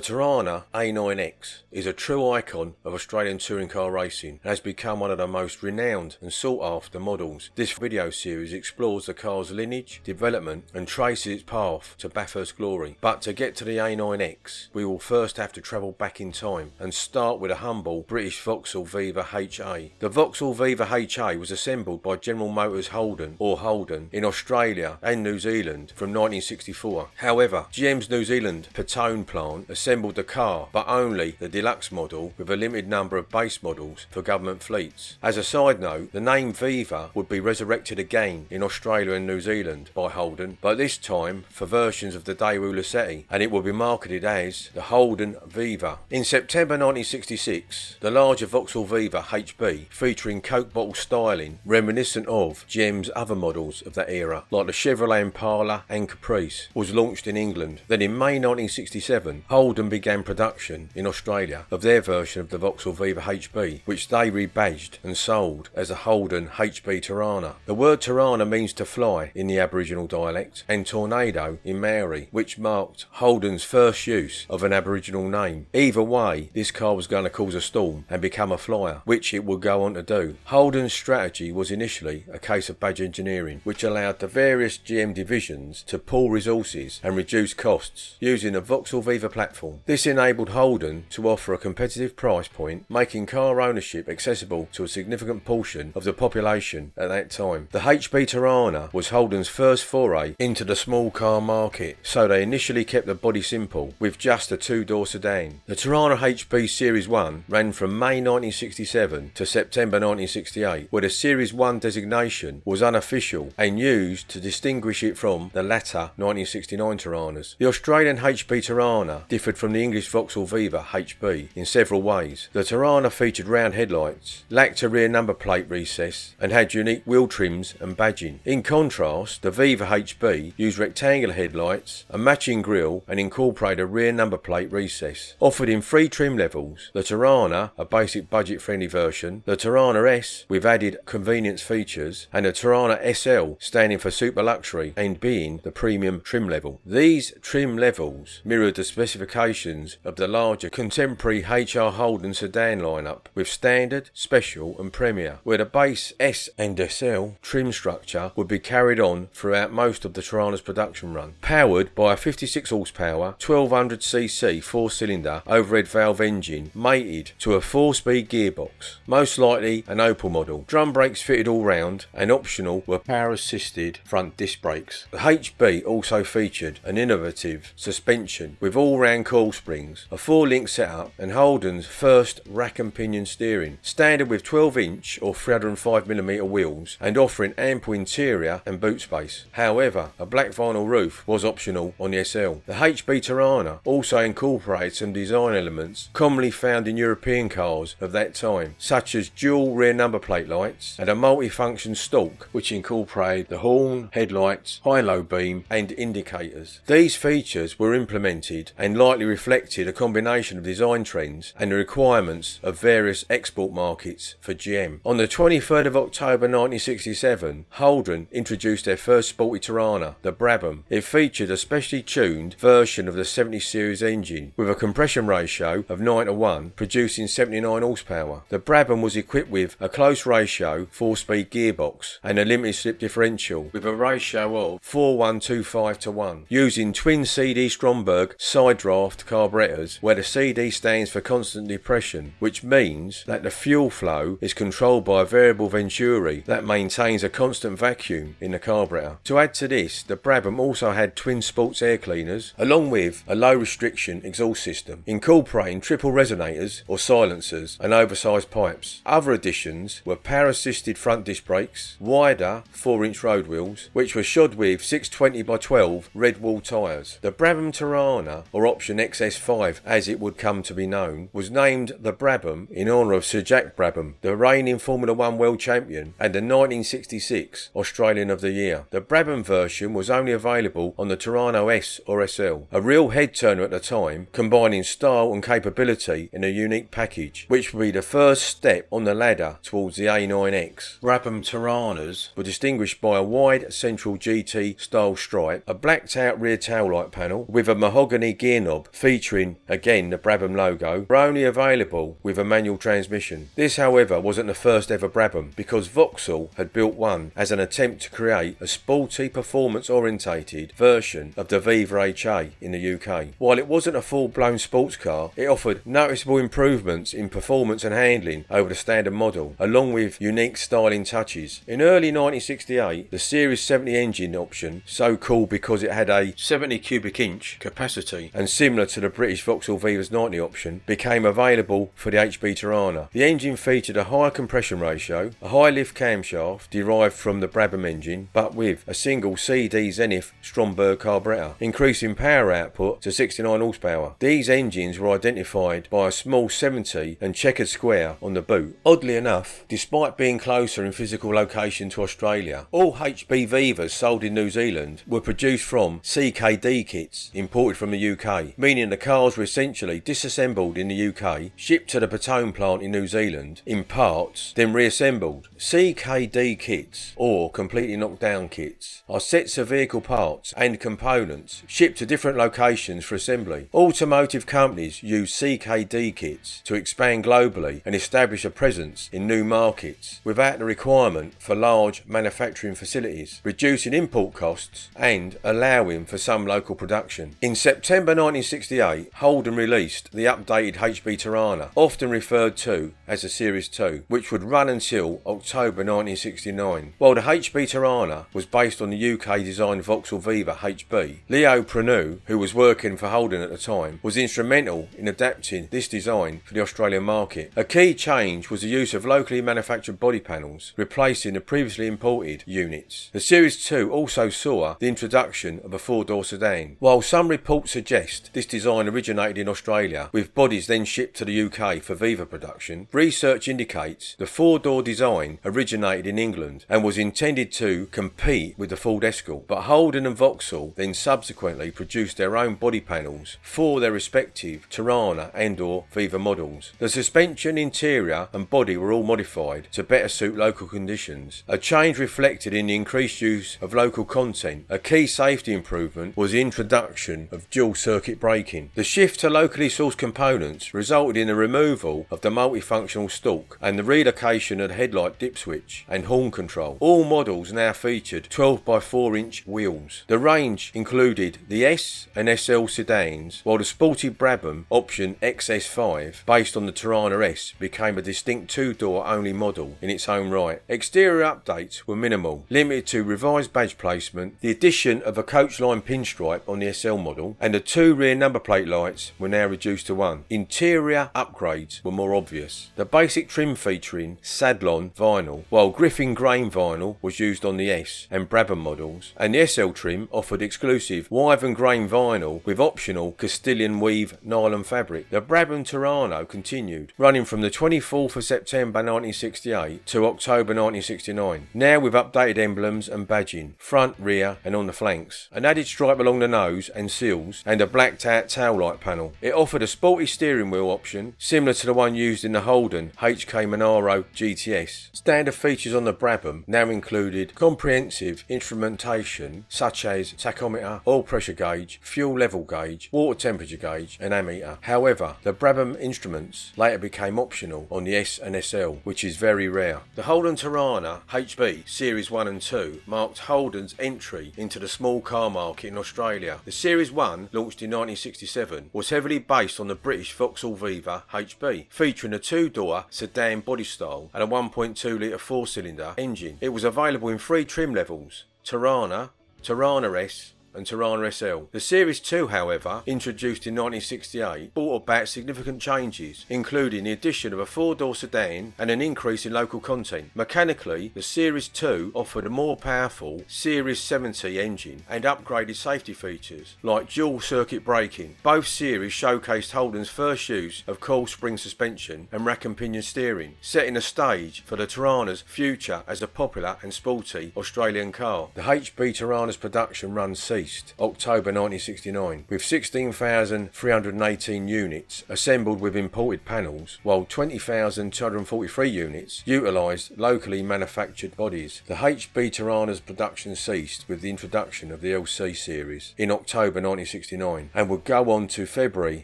Torana A9X is a true icon of Australian touring car racing and has become one of the most renowned and sought after models. This video series explores the car's lineage, development and traces its path to Bathurst glory. But to get to the A9X, we will first have to travel back in time and start with a humble British Vauxhall Viva HA. The Vauxhall Viva HA was assembled by General Motors Holden, or Holden, in Australia and New Zealand from 1964. However, GM's New Zealand Petone plant assembled the car, but only the deluxe model with a limited number of base models for government fleets. As a side note, the name Viva would be resurrected again in Australia and New Zealand by Holden, but this time for versions of the Daewoo Lacetti, and it will be marketed as the Holden Viva. In September 1966, the larger Vauxhall Viva HB, featuring Coke bottle styling reminiscent of GM's other models of that era, like the Chevrolet Impala and Caprice, was launched in England. Then in May 1967, Holden began production in Australia of their version of the Vauxhall Viva HB, which they rebadged and sold as the Holden HB Torana. The word Torana means to fly in the Aboriginal dialect, and tornado in Maori, which marked Holden's first use of an Aboriginal name. Either way, this car was going to cause a storm and become a flyer, which it would go on to do. Holden's strategy was initially a case of badge engineering, which allowed the various GM divisions to pool resources and reduce costs using the Vauxhall Viva platform. This enabled Holden to offer a competitive price point, making car ownership accessible to a significant portion of the population at that time. The HB Torana was Holden's first foray into the small car market, so they initially kept the body simple with just a two-door sedan. The Torana HB Series 1 ran from May 1967 to September 1968, where the Series 1 designation was unofficial and used to distinguish it from the latter 1969 Toranas. The Australian HB Torana differed from the English Vauxhall Viva HB in several ways. The Torana featured round headlights, lacked a rear number plate recess and had unique wheel trims and badging. In contrast, the Viva HB used rectangular headlights, a matching grille and incorporated a rear number plate recess. Offered in three trim levels: the Torana, a basic budget friendly version, the Torana S with added convenience features, and the Torana SL, standing for super luxury and being the premium trim level. These trim levels mirrored the specifications of the larger contemporary HR Holden sedan lineup, with standard, special and premier, where the base S and SL trim structure would be carried on throughout most of the Torana's production run. Powered by a 56 horsepower 1200cc 4-cylinder overhead valve engine mated to a 4-speed gearbox, most likely an Opel model. Drum brakes fitted all round, and optional were power assisted front disc brakes. The HB also featured an innovative suspension with all-round coil springs, a 4-link setup and Holden's first rack and pinion steering, standard with 12-inch or 305mm wheels and offering ample interior and boot space. However, a black vinyl roof was optional on the SL. The HB Torana also incorporated some design elements commonly found in European cars of that time, such as dual rear number plate lights and a multi-function stalk which incorporated the horn, headlights, high-low beam and indicators. These features were implemented and likely reflected a combination of design trends and the requirements of various export markets for GM. On the 23rd of October 1967, Holden introduced their first sporty Torana, the Brabham. It featured a specially tuned version of the 70 series engine with a compression ratio of 9:1, producing 79 horsepower. The Brabham was equipped with a close ratio 4-speed gearbox and a limited slip differential with a ratio of 4:125:1, using twin CD Stromberg side draft carburetors, where the CD stands for constant depression, which means that the fuel flow is controlled by a variable venturi that maintains a constant vacuum in the carburetor. To add to this, the Brabham also had twin sports air cleaners along with a low restriction exhaust system, incorporating triple resonators or silencers and oversized pipes. Other additions were power assisted front disc brakes, wider 4-inch road wheels, which were shod with 620x12 red wall tyres. The Brabham Torana, or option XS5 as it would come to be known, was named the Brabham in honour of Sir Jack Brabham, the reigning Formula 1 world champion and the 1966 Australian of the Year. The Brabham version was only available on the Torana S or SL, a real head turner at the time, combining style and capability in a unique package, which would be the first step on the ladder towards the A9X. Brabham Toranas were distinguished by a wide central GT style stripe, a blacked out rear taillight panel with a mahogany gear knob featuring again the Brabham logo, were only available with a manual transmission. This, however, wasn't the first ever Brabham, because Vauxhall had built one as an attempt to create a sporty, performance-orientated version of the Viva HA in the UK. While it wasn't a full-blown sports car, it offered noticeable improvements in performance and handling over the standard model, along with unique styling touches. In early 1968, the Series 70 engine option, so called because it had a 70 cubic inch capacity and similar to the British Vauxhall Viva's 90 option, became available for the HB Torana. The engine featured a higher compression ratio, a high lift camshaft derived from the Brabham engine, but with a single CD Zenith Stromberg carburettor, increasing power output to 69 horsepower. These engines were identified by a small 70 and checkered square on the boot. Oddly enough, despite being closer in physical location to Australia, all HB Vivas sold in New Zealand were produced from CKD kits imported from the UK, meaning the cars were essentially disassembled in the UK, shipped to the Patone plant in New Zealand in parts, then reassembled. CKD kits, or completely knocked down kits, are sets of vehicle parts and components shipped to different locations for assembly. Automotive companies use CKD kits to expand globally and establish a presence in new markets without the requirement for large manufacturing facilities, reducing import costs and allowing for some local production. In September 1968, Holden released the updated HB Torana, often referred to as the Series 2, which would run until October 1969. While the HB Torana was based on the UK designed Vauxhall Viva HB, Leo Pranu, who was working for Holden at the time, was instrumental in adapting this design for the Australian market. A key change was the use of locally manufactured body panels, replacing the previously imported units. The Series 2 also saw the introduction of a four-door sedan. While some reports suggest this design originated in Australia, with bodies then shipped to the UK for Viva production, research indicates the four-door design originated in England and was intended to compete with the Ford Escort, but Holden and Vauxhall then subsequently produced their own body panels for their respective Torana and or Viva models. The suspension, interior and body were all modified to better suit local conditions, a change reflected in the increased use of local content. A key safety improvement was the introduction of dual circuit braking. The shift to locally sourced components resulted in the removal of the multifunctional stalk and the relocation of the headlight dip switch and horn control. All models now featured 12 by 4 inch wheels. The range included the S and SL sedans, while the sporty Brabham option XS5, based on the Torana S, became a distinct two-door only model in its own right. Exterior updates were minimal, limited to revised badge placement, the addition of a coachline pinstripe on the SL model, and the two rear number plate lights were now reduced to one. Interior upgrades were more obvious. The basic trim featuring Sadlon vinyl, while Griffin grain vinyl was used on the S and Brabham models, and the SL trim offered exclusive Wyvern grain vinyl with optional Castilian weave nylon fabric. The Brabham Torana continued, running from the 24th of September 1968 to October 1969, now with updated emblems and badging, front, rear and on the flanks, an added stripe along the nose and seals, and a blacked out tail light panel. It offered a sporty steering wheel option, similar to the one used in the Holden HK Monaro GTS. Standard features on the Brabham now included comprehensive instrumentation such as tachometer, oil pressure gauge, fuel level gauge, water temperature gauge and ammeter. However, the Brabham instruments later became optional on the S and SL, which is very rare. The Holden Torana HB Series 1 and 2 marked Holden's entry into the small car market in Australia. The Series 1, launched in 1967, was heavily based on the British Vauxhall Viva HB, featuring a two-door sedan body style and a 1.2 litre four-cylinder engine. It was available in three trim levels: Torana, Torana S and Torana SL. The Series 2, however, introduced in 1968, brought about significant changes, including the addition of a four-door sedan and an increase in local content. Mechanically, the Series 2 offered a more powerful Series 70 engine and upgraded safety features like dual circuit braking. Both series showcased Holden's first use of coil spring suspension and rack and pinion steering, setting a stage for the Torana's future as a popular and sporty Australian car. The HB Torana's production run ceased released, October 1969, with 16,318 units assembled with imported panels, while 20,243 units utilised locally manufactured bodies. The HB Torana's production ceased with the introduction of the LC series in October 1969 and would go on to February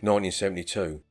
1972.